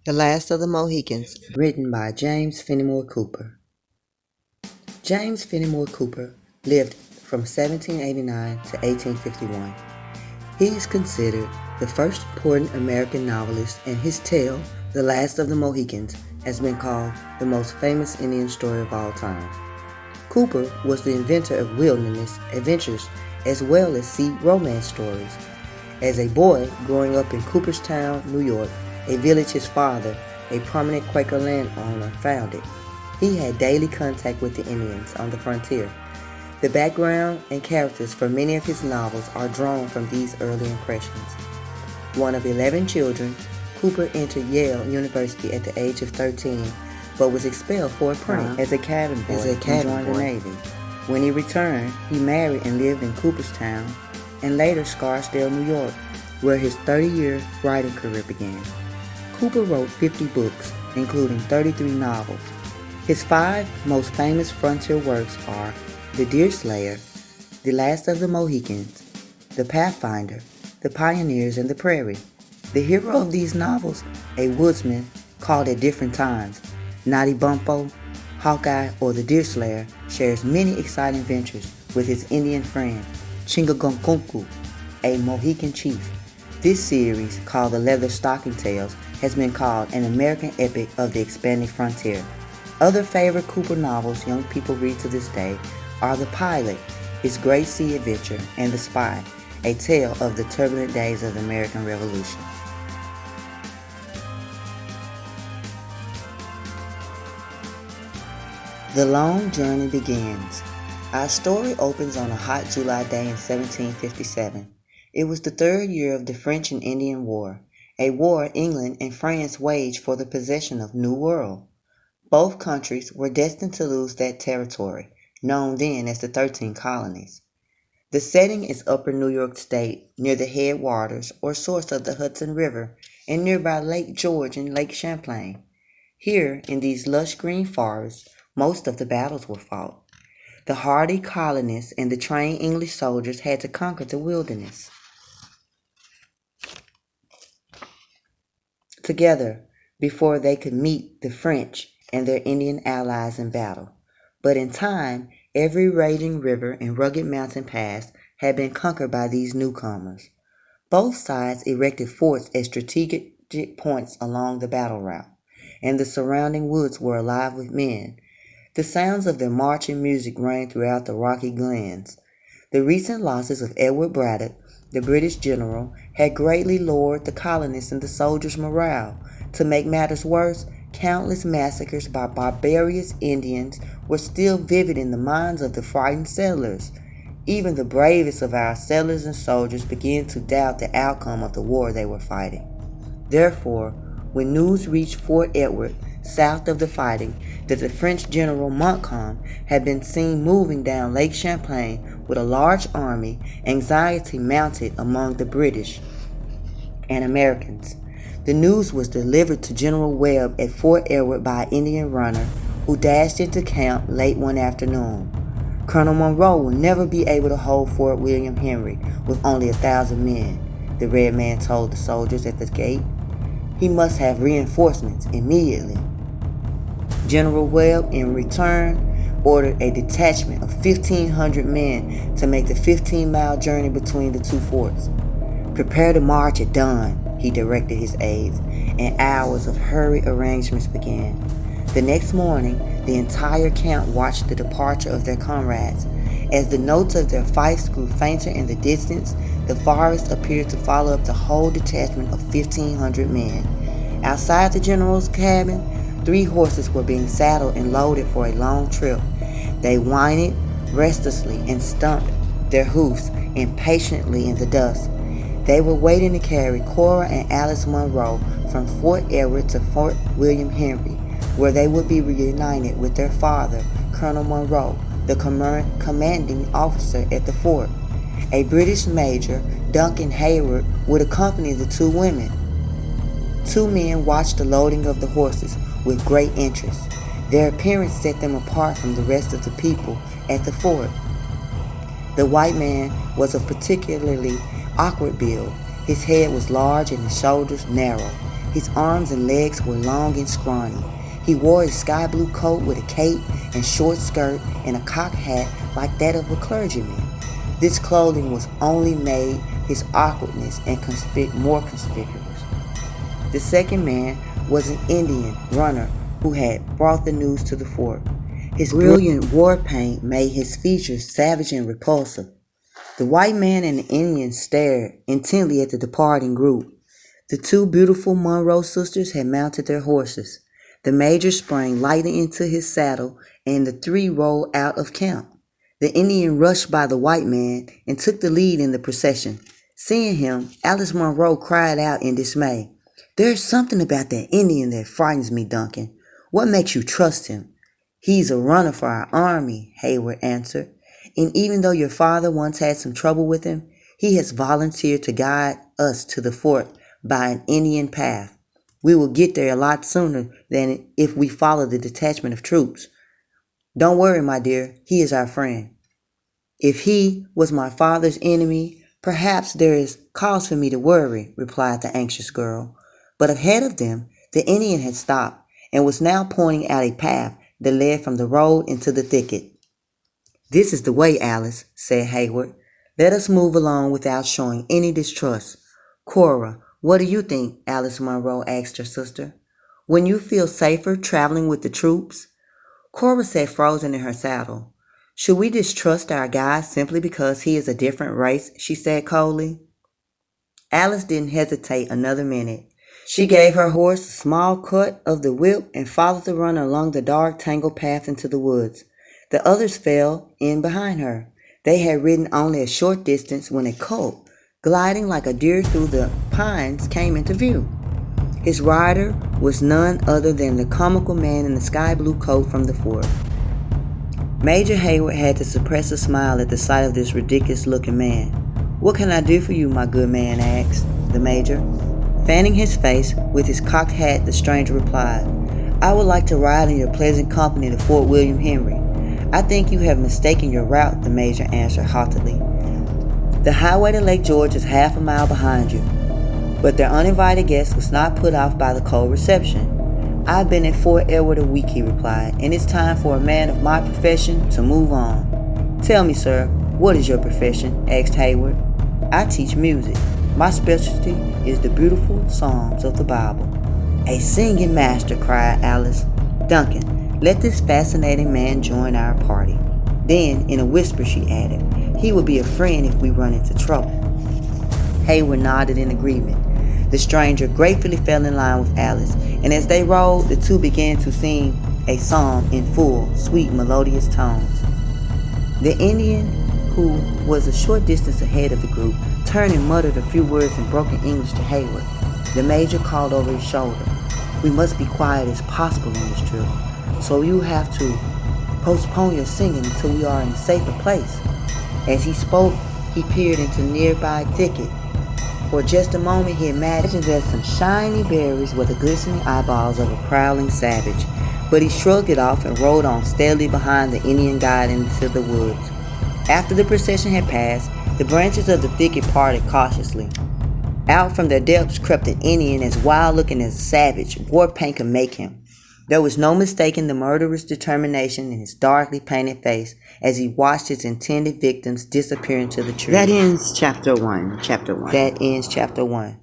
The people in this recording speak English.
The Last of the Mohicans, written by James Fenimore Cooper. James Fenimore Cooper lived from 1789 to 1851. He is considered the first important American novelist, and his tale, The Last of the Mohicans, has been called the most famous Indian story of all time. Cooper was the inventor of wilderness adventures as well as sea romance stories. As a boy growing up in Cooperstown, New York, a village his father, a prominent Quaker landowner, founded, he had daily contact with the Indians on the frontier. The background and characters for many of his novels are drawn from these early impressions. One of 11 children, Cooper entered Yale University at the age of 13, but was expelled for a prank as a cabin boy and joined the Navy. When he returned, he married and lived in Cooperstown and later Scarsdale, New York, where his 30-year writing career began. Cooper wrote 50 books, including 33 novels. His 5 most famous frontier works are The Deerslayer, The Last of the Mohicans, The Pathfinder, The Pioneers and the Prairie. The hero of these novels, a woodsman called at different times Natty Bumppo, Hawkeye, or the Deerslayer, shares many exciting adventures with his Indian friend, Chingagunkunku, a Mohican chief. This series, called The Leather Stocking Tales, has been called an American epic of the expanding frontier. Other favorite Cooper novels young people read to this day are The Pilot, His Great Sea Adventure, and The Spy, a tale of the turbulent days of the American Revolution. The long journey begins. Our story opens on a hot July day in 1757. It was the 3rd year of the French and Indian War, a war England and France waged for the possession of New World. Both countries were destined to lose that territory, known then as the 13 colonies. The setting is upper New York State, near the headwaters or source of the Hudson River, and nearby Lake George and Lake Champlain. Here, in these lush green forests, most of the battles were fought. The hardy colonists and the trained English soldiers had to conquer the wilderness together before they could meet the French and their Indian allies in battle. But in time, every raging river and rugged mountain pass had been conquered by these newcomers. Both sides erected forts at strategic points along the battle route, and the surrounding woods were alive with men. The sounds of their marching music rang throughout the rocky glens. The recent losses of Edward Braddock, the British general, had greatly lowered the colonists and the soldiers' morale. To make matters worse, countless massacres by barbarous Indians were still vivid in the minds of the frightened settlers. Even the bravest of our settlers and soldiers began to doubt the outcome of the war they were fighting. Therefore, when news reached Fort Edward, south of the fighting, that the French general Montcalm had been seen moving down Lake Champlain with a large army, anxiety mounted among the British and Americans. The news was delivered to General Webb at Fort Edward by an Indian runner who dashed into camp late one afternoon. Colonel Monroe will never be able to hold Fort William Henry with only 1,000 men, the red man told the soldiers at the gate. He must have reinforcements immediately. General Webb, in return, ordered a detachment of 1,500 men to make the 15-mile journey between the two forts. Prepare to march at dawn, he directed his aides, and hours of hurried arrangements began. The next morning, the entire camp watched the departure of their comrades. As the notes of their fifes grew fainter in the distance, the forest appeared to follow up the whole detachment of 1,500 men. Outside the general's cabin, 3 horses were being saddled and loaded for a long trip. They whined restlessly and stumped their hoofs impatiently in the dust. They were waiting to carry Cora and Alice Monroe from Fort Edward to Fort William Henry, where they would be reunited with their father, Colonel Monroe, the commanding officer at the fort. A British major, Duncan Hayward, would accompany the 2 women. 2 men watched the loading of the horses with great interest. Their appearance set them apart from the rest of the people at the fort. The white man was of particularly awkward build. His head was large and his shoulders narrow. His arms and legs were long and scrawny. He wore a sky blue coat with a cape and short skirt and a cocked hat like that of a clergyman. This clothing was only made his awkwardness and more conspicuous. The second man was an Indian runner who had brought the news to the fort. His brilliant war paint made his features savage and repulsive. The white man and the Indian stared intently at the departing group. The two beautiful Monroe sisters had mounted their horses. The major sprang lightly into his saddle, and the three rode out of camp. The Indian rushed by the white man and took the lead in the procession. Seeing him, Alice Monroe cried out in dismay, "There's something about that Indian that frightens me, Duncan. What makes you trust him?" "He's a runner for our army," Hayward answered. "And even though your father once had some trouble with him, he has volunteered to guide us to the fort by an Indian path. We will get there a lot sooner than if we follow the detachment of troops. Don't worry, my dear, he is our friend." "If he was my father's enemy, perhaps there is cause for me to worry," replied the anxious girl. But ahead of them, the Indian had stopped and was now pointing out a path that led from the road into the thicket. "This is the way, Alice," said Hayward. "Let us move along without showing any distrust." "Cora, what do you think?" Alice Monroe asked her sister. "Wouldn't you feel safer traveling with the troops?" Cora sat frozen in her saddle. "Should we distrust our guide simply because he is a different race?" she said coldly. Alice didn't hesitate another minute. She gave her horse a small cut of the whip and followed the runner along the dark, tangled path into the woods. The others fell in behind her. They had ridden only a short distance when a colt, gliding like a deer through the pines, came into view. His rider was none other than the comical man in the sky blue coat from the fort. Major Hayward had to suppress a smile at the sight of this ridiculous-looking man. "What can I do for you, my good man?" asked the major. Fanning his face with his cocked hat, the stranger replied, "I would like to ride in your pleasant company to Fort William Henry." "I think you have mistaken your route," the major answered haughtily. "The highway to Lake George is half a mile behind you." But their uninvited guest was not put off by the cold reception. "I've been at Fort Edward a week," he replied, "and it's time for a man of my profession to move on." "Tell me, sir, what is your profession?" asked Hayward. "I teach music. My specialty is the beautiful psalms of the Bible." "A singing master," cried Alice. "Duncan, let this fascinating man join our party." Then, in a whisper, she added, "He will be a friend if we run into trouble." Hayward nodded in agreement. The stranger gratefully fell in line with Alice, and as they rode, the two began to sing a psalm in full, sweet, melodious tones. The Indian, who was a short distance ahead of the group, turned and muttered a few words in broken English to Hayward. The major called over his shoulder, "We must be quiet as possible on this trip, so you have to postpone your singing until we are in a safer place." As he spoke, he peered into a nearby thicket. For just a moment, he imagined that some shiny berries were the glistening eyeballs of a prowling savage, but he shrugged it off and rode on steadily behind the Indian guide into the woods. After the procession had passed, the branches of the thicket parted cautiously. Out from their depths crept an Indian as wild-looking as a savage war paint could make him. There was no mistaking the murderous determination in his darkly painted face as he watched his intended victims disappear into the trees. That ends chapter 1. That ends chapter 1.